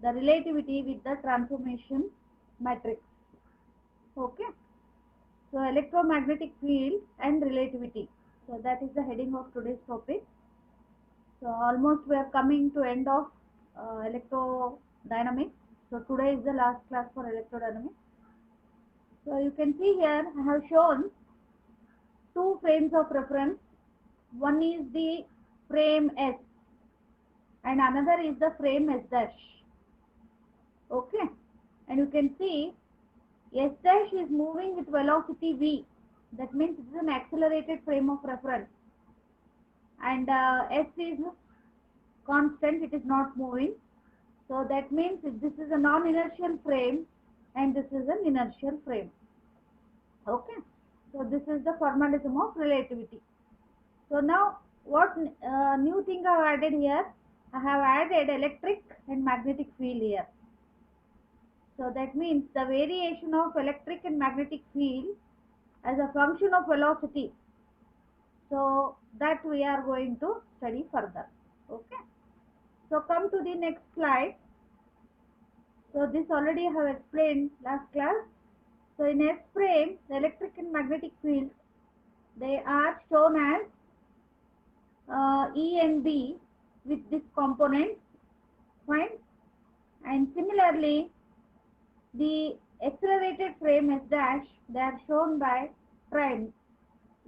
the relativity with the transformation matrix. Okay. So electromagnetic field and relativity. So that is the heading of today's topic. So almost we are coming to end of electrodynamics. So today is the last class for electrodynamics. So you can see here I have shown two frames of reference. One is the frame S and another is the frame S dash. Okay, and you can see S dash is moving with velocity v. That means it is an accelerated frame of reference, and S is constant, it is not moving. So that means this is a non-inertial frame and this is an inertial frame. Okay, so this is the formalism of relativity. So now what new thing I have added here? I have added electric and magnetic field here. So that means the variation of electric and magnetic field as a function of velocity. So that we are going to study further. Okay. So come to the next slide. So this already I have explained last class. So in S frame, the electric and magnetic fields, they are shown as E and B with this component. Fine. And similarly, the accelerated frame S dash, they are shown by prime,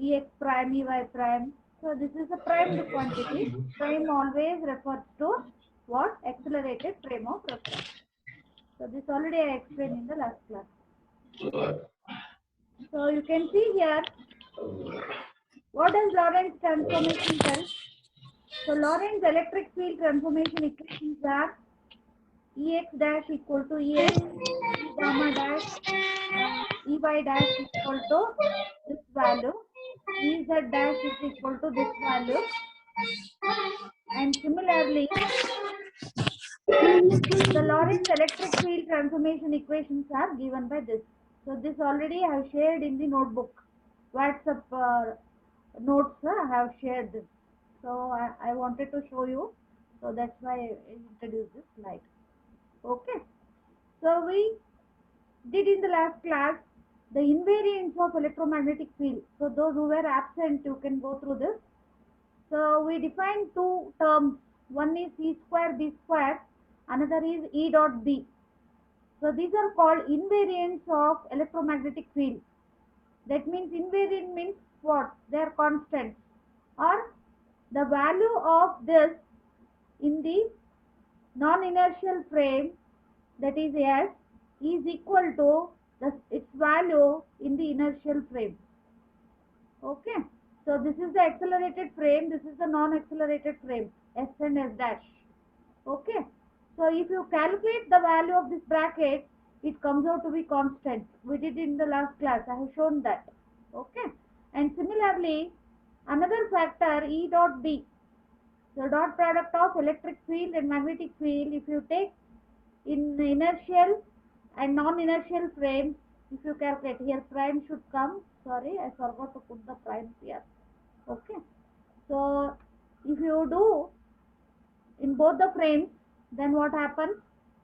Ex prime, Ey prime. So this is a primed quantity. Prime always refers to what? Accelerated frame of reference. So this already I explained in the last class. So you can see here, what does Lorentz transformation tell? So Lorentz electric field transformation equations are Ex dash equal to Ex, E gamma dash, Ey dash equal to this value, Ez dash is equal to this value, and similarly, the Lorentz electric field transformation equations are given by this. So this already I have shared in the notebook, WhatsApp notes. I have shared this. So I wanted to show you. So that's why I introduced this slide. Okay. So we did in the last class the invariance of electromagnetic field. So those who were absent, you can go through this. So we defined two terms. One is E square B square, another is E dot B. So these are called invariants of electromagnetic field. That means invariant means what? They are constant, or the value of this in the non-inertial frame, that is S, is equal to its value in the inertial frame. Okay. So this is the accelerated frame, this is the non-accelerated frame, S and S dash. Okay. So if you calculate the value of this bracket, it comes out to be constant. We did in the last class, I have shown that. Okay. And similarly, another factor, E dot B. So dot product of electric field and magnetic field, if you take in inertial and non-inertial frame, if you calculate here, prime should come. Sorry, I forgot to put the prime here. Okay. So if you do in both the frames, then what happens?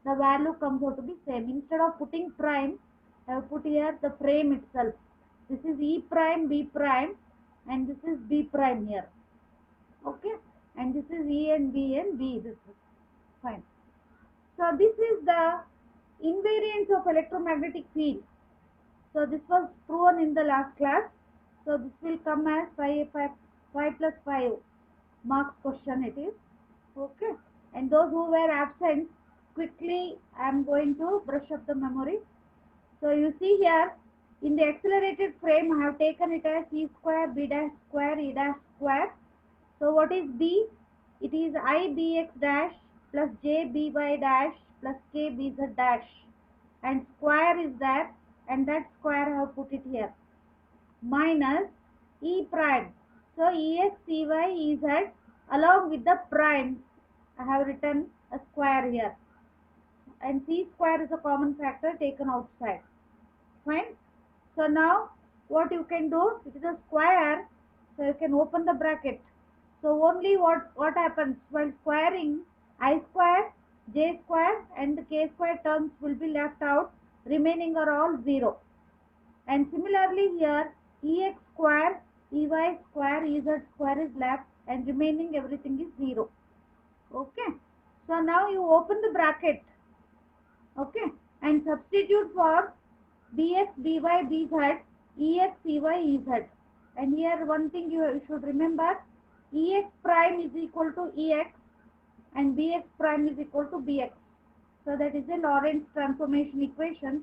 The value comes out to be same. Instead of putting prime, I have put here the frame itself. This is E prime, B prime, and this is B prime here. Okay, and this is E and B and B. This is fine. So this is the invariance of electromagnetic field. So this was proven in the last class. So this will come as 5 plus 5 marks question it is. Okay. And those who were absent, quickly I am going to brush up the memory. So you see here, in the accelerated frame I have taken it as E square, B dash square, E dash square. So what is B? It is I bx dash plus j by dash plus k bz dash, and square is that, and that square I have put it here, minus E prime. So Ex, Ey, Ez along with the prime, I have written a square here, and C square is a common factor taken outside. Fine. So now what you can do, it is a square, so you can open the bracket. So only what happens while squaring, I square, j square and the k square terms will be left out, remaining are all 0. And similarly here, ex square, ey square, ez square is left and remaining everything is 0. Okay. So now you open the bracket. Okay. And substitute for dx, dy, dz, ex, ey, ez. And here one thing you should remember, ex prime is equal to ex and bx prime is equal to bx. So that is a Lorentz transformation equation.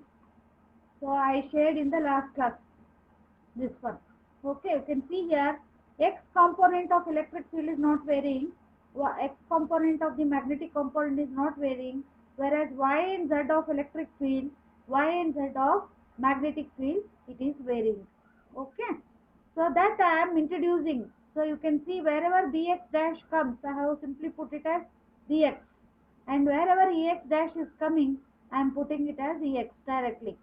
So I shared in the last class this one. Okay, you can see here x component of electric field is not varying, x component of the magnetic component is not varying, whereas y and z of electric field, y and z of magnetic field, it is varying. Okay, so that I am introducing. So you can see wherever bx dash comes, I have simply put it as bx, and wherever ex dash is coming, I am putting it as ex directly,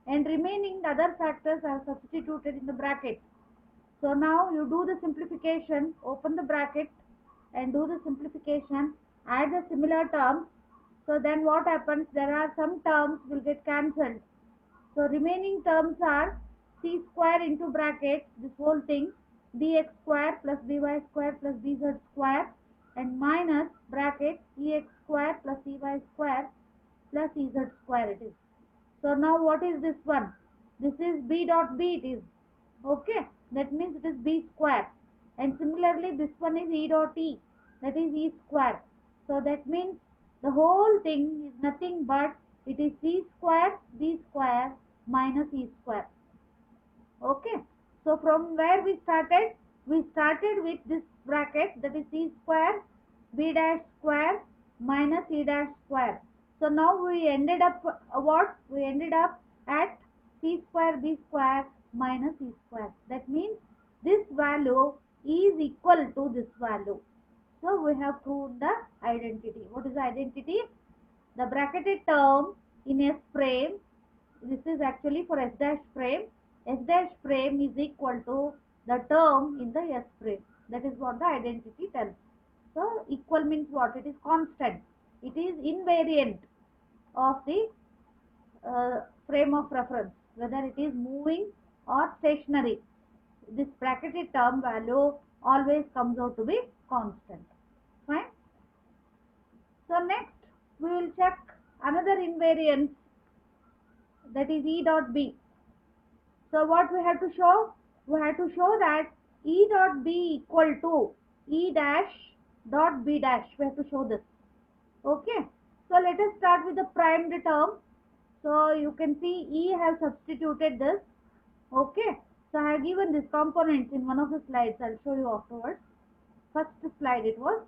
and remaining other factors are substituted in the bracket. So now you do the simplification, open the bracket and do the simplification, add the similar terms. So then what happens, there are some terms will get cancelled. So remaining terms are c square into bracket, this whole thing, dx square plus dy square plus dz square, and minus bracket ex square plus ey square plus ez square it is. So now what is this one? This is b dot b it is. Okay, that means it is b square. And similarly this one is e dot e, that is e square. So that means the whole thing is nothing but it is c square b square minus e square. Okay, so from where we started? We started with this bracket, that is c square b dash square minus e dash square. So now we ended up what? We ended up at c square b square minus e square. That means this value is equal to this value. So we have proved the identity. What is the identity? The bracketed term in S frame, this is actually for S dash frame. S dash frame is equal to the term in the S frame. That is what the identity tells. So equal means what? It is constant. It is invariant of the frame of reference, whether it is moving or stationary. This bracketed term value always comes out to be constant. Fine. So next we will check another invariance, that is E dot B. So what we have to show? We have to show that E dot B equal to E dash dot B dash. We have to show this. Okay. So let us start with the primed term. So you can see E have substituted this. Okay. So I have given this components in one of the slides. I'll show you afterwards. First slide it was.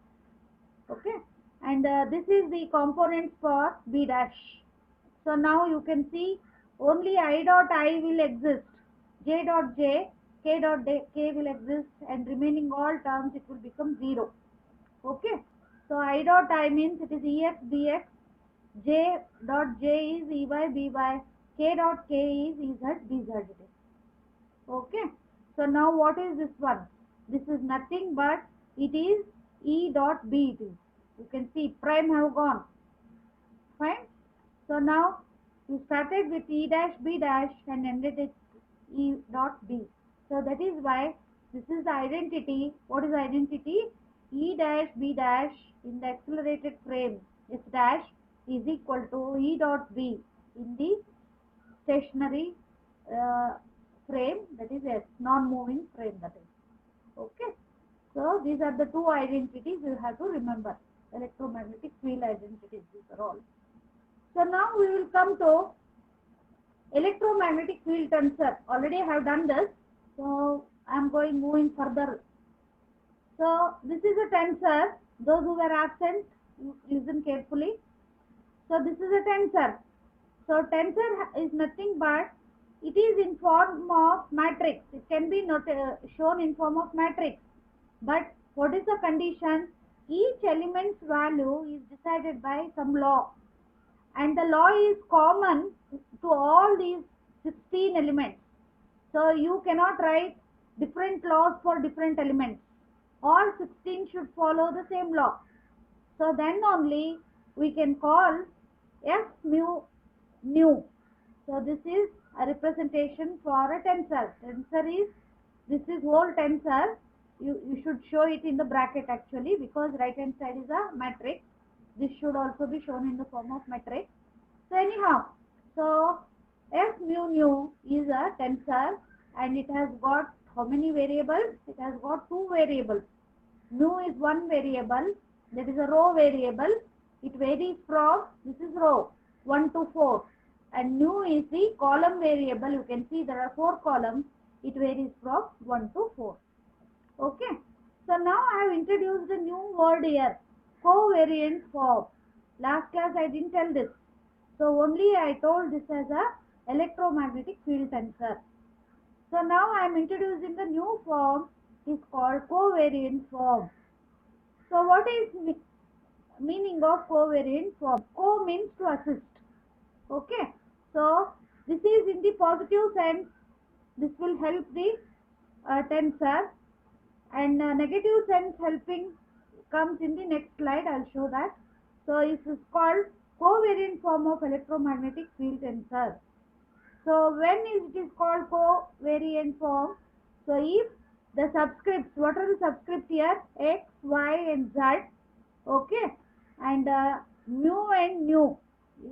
Okay. And this is the components for B dash. So now you can see only I dot I will exist, j dot j, k dot k will exist, and remaining all terms it will become 0. Okay. So I dot I means it is ex bx, j dot j is ey by, k dot k is ez dz. Okay. So now what is this one? This is nothing but it is E dot B it is. You can see prime have gone. Fine. So now we started with E dash B dash and ended at E dot B. So that is why this is the identity. What is the identity? E dash B dash in the accelerated frame S dash is equal to E dot B in the stationary frame, that is S, non-moving frame, that is. Okay. So these are the two identities you have to remember. Electromagnetic field identities, these are all. So now we will come to electromagnetic field tensor. Already I have done this. So I am moving further. So this is a tensor. Those who were absent, listen carefully. So this is a tensor. So tensor is nothing but it is in form of matrix. It can be shown in form of matrix. But what is the condition? Each element's value is decided by some law. And the law is common to all these 16 elements. So you cannot write different laws for different elements. All 16 should follow the same law. So then only we can call F mu nu. So this is a representation for a tensor. Tensor is, this is whole tensor. You should show it in the bracket actually, because right hand side is a matrix. This should also be shown in the form of matrix. So anyhow, so F mu nu is a tensor and it has got how many variables? It has got two variables. Nu is one variable, that is a row variable. It varies from, this is row 1 to 4, and nu is the column variable. You can see there are 4 columns. It varies from 1 to 4. Okay. So now I have introduced a new word here, covariant form. Last class I didn't tell this. So only I told this as a electromagnetic field tensor. So now I am introducing the new form. It is called covariant form. So what is meaning of covariant form? Co means to assist. Okay. So this is in the positive sense. This will help the tensor, and negative sense helping comes in the next slide. I'll show that. So it is called covariant form of electromagnetic field tensor. So when it is called covariant form? So if the subscripts, what are the subscripts here? X, Y and Z. Okay. And mu and nu.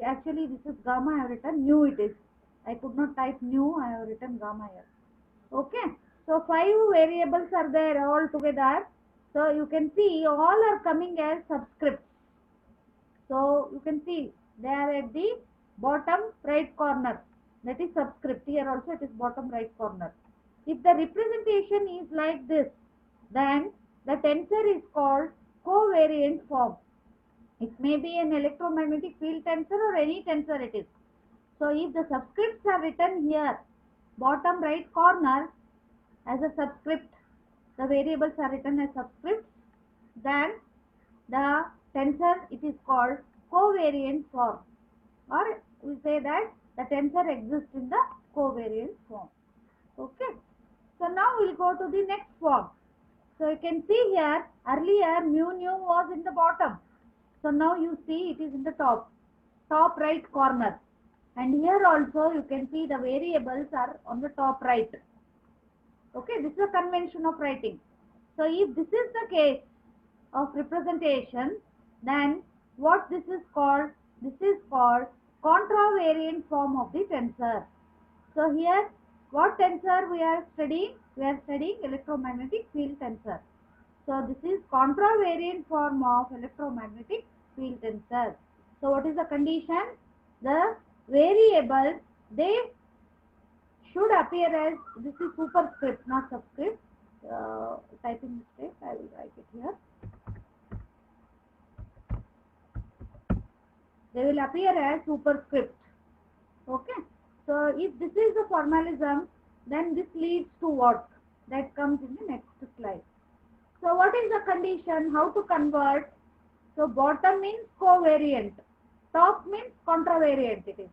Actually this is gamma, I have written nu it is. I could not type nu, I have written gamma here. Okay. So 5 variables are there all together. So you can see all are coming as subscripts. So you can see they are at the bottom right corner. That is subscript. Here also it is bottom right corner. If the representation is like this, then the tensor is called covariant form. It may be an electromagnetic field tensor or any tensor it is. So if the subscripts are written here, bottom right corner as a subscript, the variables are written as subscripts, then the tensor, it is called covariant form, or we say that the tensor exists in the covariant form. Okay. So now we'll go to the next form. So you can see here, earlier mu nu was in the bottom. So now you see it is in the top right corner. And here also you can see the variables are on the top right. Okay, this is a convention of writing. So if this is the case of representation, then what this is called? This is called contravariant form of the tensor. So here, what tensor we are studying? We are studying electromagnetic field tensor. So this is contravariant form of electromagnetic field tensor. So what is the condition? The variables, they should appear as, this is superscript, not subscript. Typing mistake, I will write it here. They will appear as superscript. Okay. So if this is the formalism, then this leads to what? That comes in the next slide. So what is the condition? How to convert? So bottom means covariant, top means contravariant. It is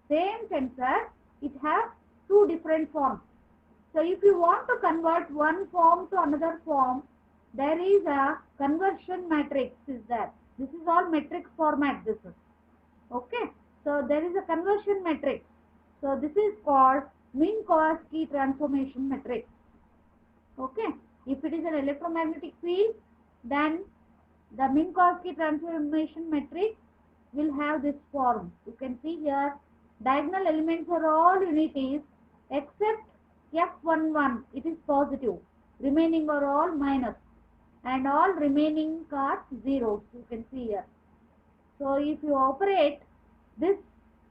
same tensor, it has two different forms. So if you want to convert one form to another form, there is a conversion matrix is there. This is all matrix format, this is. Okay. So there is a conversion matrix. So this is called Minkowski transformation matrix. Okay. If it is an electromagnetic field, then the Minkowski transformation matrix will have this form. You can see here, diagonal elements are all unities except F11, it is positive. Remaining are all minus, and all remaining are zeros. You can see here. So if you operate this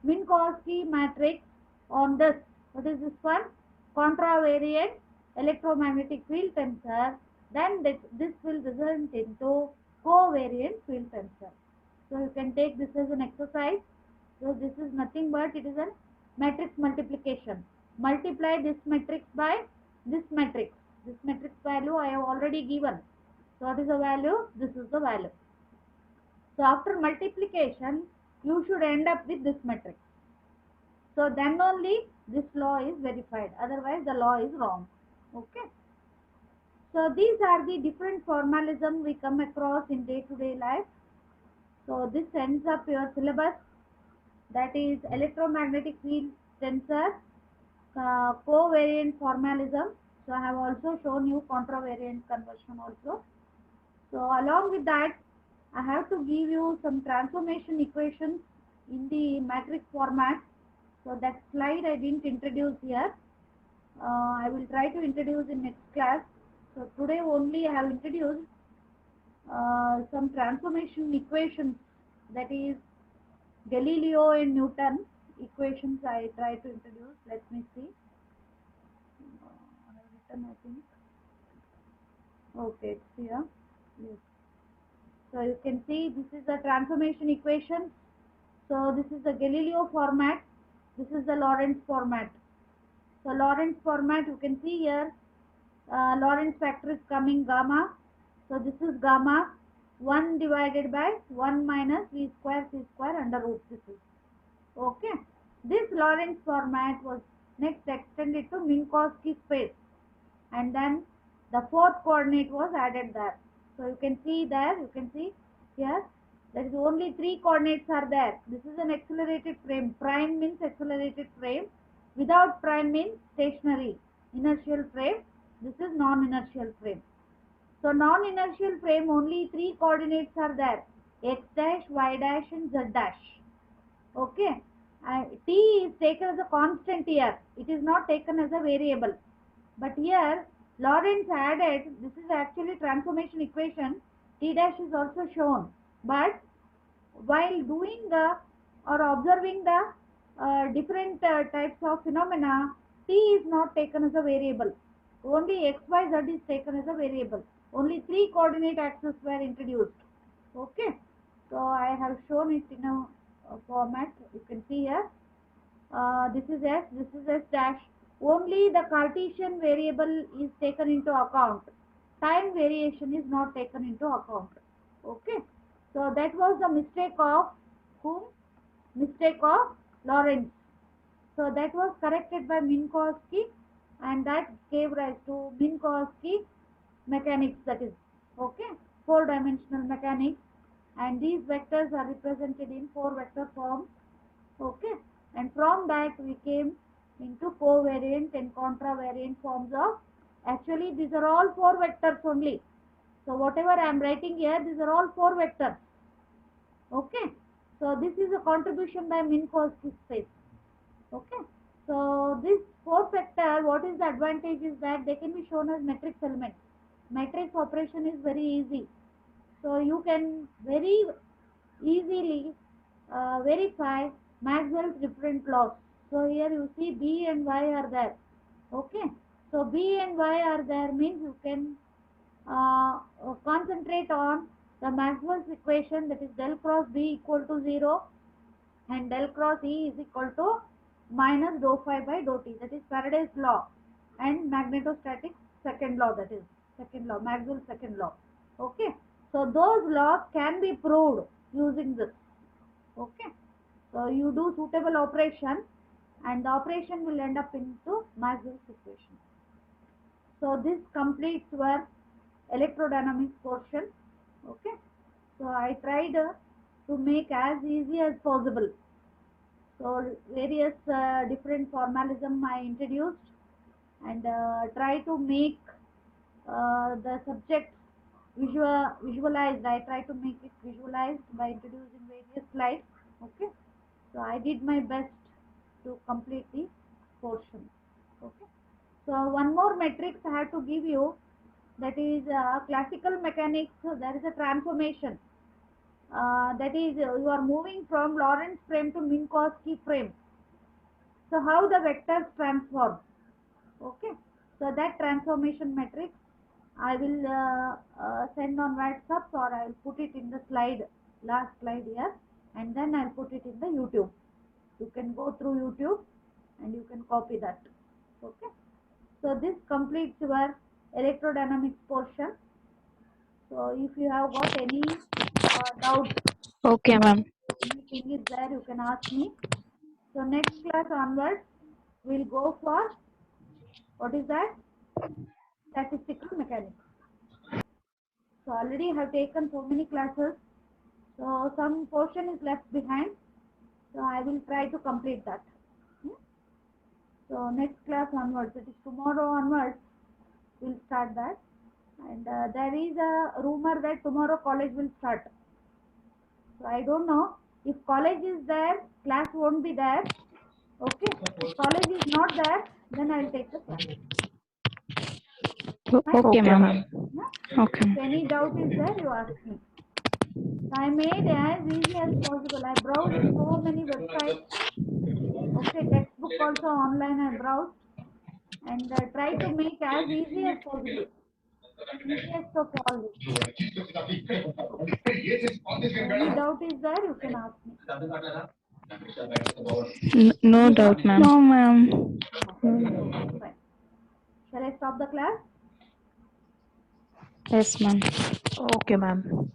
Minkowski matrix on this, what is this one? Contravariant electromagnetic field tensor, then this will result into covariant field tensor. So you can take this as an exercise. So this is nothing but it is a matrix multiplication. Multiply this matrix by this matrix. This matrix value I have already given. So what is the value? This is the value. So after multiplication, you should end up with this matrix. So then only this law is verified. Otherwise the law is wrong. Okay. So these are the different formalism we come across in day-to-day life. So this ends up your syllabus, that is electromagnetic field tensor, covariant formalism. So I have also shown you contravariant conversion also. So along with that, I have to give you some transformation equations in the matrix format. So that slide I didn't introduce here. I will try to introduce in next class. So today only I have introduced some transformation equations, that is Galileo and Newton equations I try to introduce. Let me see. I have written, I think. Okay, it's here. Yes. So you can see this is the transformation equation. So this is the Galileo format. This is the Lorentz format. So Lorentz format, you can see here, Lorentz factor is coming gamma. So this is gamma 1 divided by 1 minus v square c square under root. This is okay. This Lorentz format was next extended to Minkowski space, and then the fourth coordinate was added there. So you can see there, you can see here, there is only three coordinates are there. This is an accelerated frame. Prime means accelerated frame. Without prime means stationary. Inertial frame. This is non-inertial frame. So non-inertial frame, only three coordinates are there: x dash, y dash and z dash. Okay. T is taken as a constant here. It is not taken as a variable. But here Lorentz added, this is actually transformation equation, T dash is also shown. But while doing the or observing the different types of phenomena, T is not taken as a variable. Only x, y, z is taken as a variable. Only three coordinate axes were introduced. Okay. So I have shown it in a format. You can see here. This is S, this is S dash. Only the Cartesian variable is taken into account. Time variation is not taken into account. Okay. So that was the mistake of whom? Mistake of Lorentz. So that was corrected by Minkowski, and that gave rise to Minkowski mechanics, that is okay, four-dimensional mechanics, and these vectors are represented in four vector forms. Okay, and from that we came into covariant and contravariant forms of, actually these are all four vectors only. So whatever I am writing here, these are all four vectors. Okay, so this is a contribution by Minkowski space. Okay, so this four vector, what is the advantage is that they can be shown as matrix elements. Matrix operation is very easy, so you can very easily verify Maxwell's different laws. So here you see B and Y are there. Okay. So B and Y are there means you can concentrate on the Maxwell's equation, that is del cross B equal to 0 and del cross E is equal to minus dou phi by dou t. That is Faraday's law and magnetostatic second law, that is second law, Maxwell's second law. Okay. So those laws can be proved using this. Okay. So you do suitable operation and the operation will end up into Maxwell's equation. So this completes your electrodynamics portion. Okay. So I tried to make as easy as possible. So various different formalism I introduced and try to make the subject visualized. I try to make it visualized by introducing various slides. Okay. So I did my best to complete the portion. Okay. So one more matrix I have to give you, that is classical mechanics. So there is a transformation. That is you are moving from Lorentz frame to Minkowski frame. So how the vectors transform? Okay. So that transformation matrix I will send on WhatsApp, or I will put it in the slide, last slide here, and then I'll put it in the YouTube. You can go through YouTube and you can copy that. Okay. So this completes your electrodynamics portion. So if you have got any doubt, Okay, ma'am. anything is there, you can ask me. So next class onwards, we'll go for, what is that? Statistical mechanics. So already I have taken so many classes. So some portion is left behind. So I will try to complete that. So next class onwards, it is tomorrow onwards, we'll start that. And there is a rumor that tomorrow college will start. So I don't know. If college is there, class won't be there. Okay. If college is not there, then I'll take the class. Okay, ma'am. Yeah? Okay. If any doubt is there, you ask me. So I made as easy as possible. I browsed so many websites. Okay, textbook also online I browsed and try to make as easy as possible. Easiest of all this. Any doubt is there, you can ask me. No doubt, ma'am. No, ma'am. Okay, fine. Shall I stop the class? Yes, ma'am. Okay, ma'am.